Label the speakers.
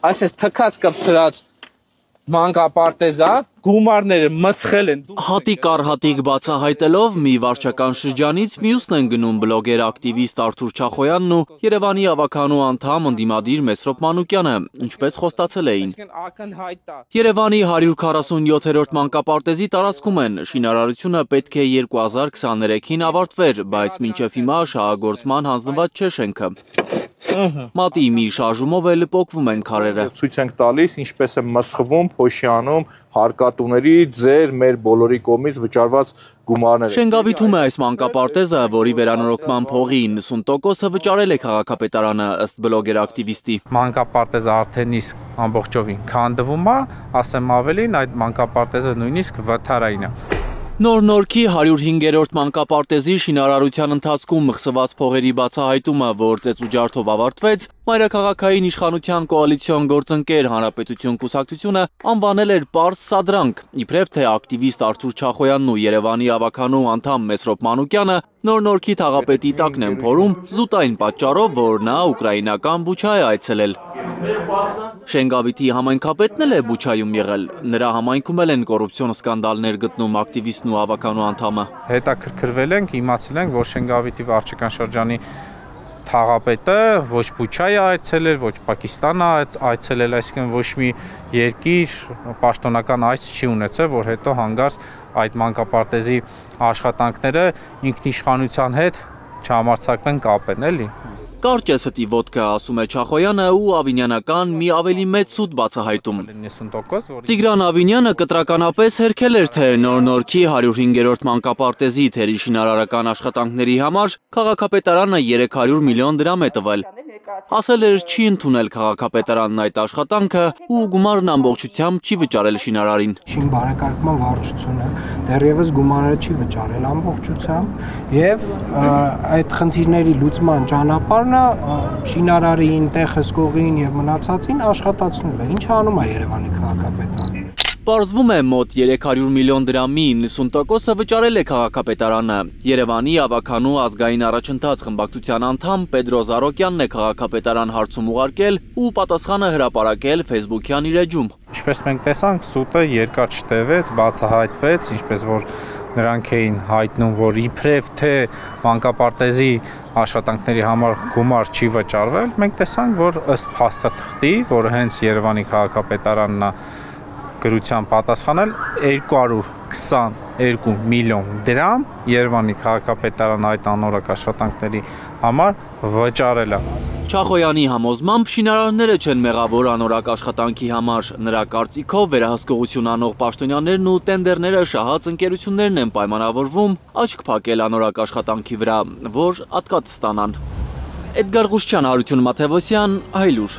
Speaker 1: այսպես թքած կպցրած մանկապարտեզա, գումարները մցխել են։
Speaker 2: Հատիկ առ հատիկ բացահայտելով մի վարչական շրջանից մյուսն են գնում բլոգեր ակտիվիստ Արթուր Չախոյանն ու Երևանի ավականու անդամ ընդդիմադիր Մեսրոպ Մանուկյանը, ինչպես խոստացել էին։ Երևանի 147-րդ մանկապարտեզի տարածքում են, շինարարությունը պետք է 2023-ին ավարտվեր, բայց մինչև հիմա շահագործման հանձնված չէ շենքը։ Մատի մի շարժումով էլ պոկվում են քարերը։
Speaker 3: Ցույց ենք տալիս, ինչպես է մսխվում, փոշիանում հարկատուների ձեր մեր բոլորի կողմից վճարված գումարները։
Speaker 2: Շենգավիթում է այս մանկապարտեզը, որի վերանորոգման փողի 90%-ը վճարել է քաղաքապետարանը, ըստ բլոգեր ակտիվիստի։
Speaker 4: Մանկապարտեզը արդեն իսկ ամբողջովին քանդվում է, ասեմ ավելին, այդ մանկապարտեզը նույնիսկ վթարային է։
Speaker 2: Նոր-Նորքի 105-րդ մանկապարտեզի շինարարության ընթացքում մխսված փողերի բացահայտումը, որ ծեծուջարդով ավարտվեց, մայրաքաղաքային իշխանության կոալիցիոն գործընկեր Հանրապետություն կուսակցությունը անվանել էր պարզ սադրանք, իբրև թե ակտիվիստ Արթուր Չախոյանն ու Երևանի ավականու անդամ Մեսրոպ Մանուկյանը Նոր-Նորքի թաղապետի տակն են փորում զուտ այն պատճառով, որ նա ուկրաինական Բուչա է այցելել։ Շենգավիթի համայնքապետն էլ է Բուչայում եղել, նրա համայնքում էլ են կոռուպցիոն սկանդալներ գտնում ակտիվիստն ու ավականու անդամը։
Speaker 4: Հետաքրքրվել ենք, իմացել ենք, որ Շենգավիթի վարչական շրջանի թաղապետը ոչ Բուչա է այցելել, ոչ Պակիստան է այցելել, այսինքն ոչ մի երկիր պաշտոնական այց չի ունեցել, որ հետո հանգարց այդ մանկապարտեզի աշխատանքները ինքնիշխանության հետ չհամարձակվեն կապեն, էլի։
Speaker 2: Կարճ է ստի ոտքը, ասում է Չախոյանը ու Ավինյանական մի ավելի մեծ սուտ բացահայտում։ Տիգրան Ավինյանը կտրականապես հերքել էր, թե Նոր-Նորքի 105-րդ մանկապարտեզի թերի շինարարական աշխատանքների համար քաղաքապետարանը 300 միլիոն դրամ է տվել։ Ասել էր չի ընդունել քաղաքապետարանն այդ աշխատանքը ու գումարն ամբողջությամբ չի վճարել շինարարին։
Speaker 5: Շին բարեկարգման վարչությունը դեռևս գումարը չի վճարել ամբողջությամբ եւ այդ խնդիրների լուծման ճանապարհն է շինարարին, տեղ հսկողին եւ մնացածին աշխատացնել է։ Ինչ անում է Երևանի քաղաքապետարանը։
Speaker 2: Պարզվում է մոտ 300 միլիոն դրամի 90%-ը վճարել է քաղաքապետարանը։ Երևանի ավականու ազգային առաջընթաց խմբակցության անդամ Պետրո Զարոկյանն է քաղաքապետարան հարցում ուղարկել ու պատասխանը հրապարակել Facebook-յան իր էջում։
Speaker 4: Ինչպես մենք տեսանք, սուտը երկար չտևեց, բացահայտվեց, ինչպես որ նրանք էին հայտնում, որ իբրև թե մանկապարտեզի աշխատանքների համար գումար չի վճարվել, մենք տեսանք, որ ըստ փաստաթղթի, որը հենց Երևանի քաղաքապետարանն է գրության պատասխանել 222 միլիոն դրամ Երևանի քաղաքապետարան այդ անորակ աշխատանքների համար վճարել է։
Speaker 2: Չախոյանի համոզմամբ շինարարները չեն մեղավոր անորակ աշխատանքի համար, նրա կարծիքով վերահսկողություն անող պաշտոնյաներն ու տենդերները շահած ընկերություններն են պայմանավորվում աչք փակել անորակ աշխատանքի վրա, որ ատկած ստանան։ Էդգար Ղուշչյան, Հարություն Մաթևոսյան, Հայլուր։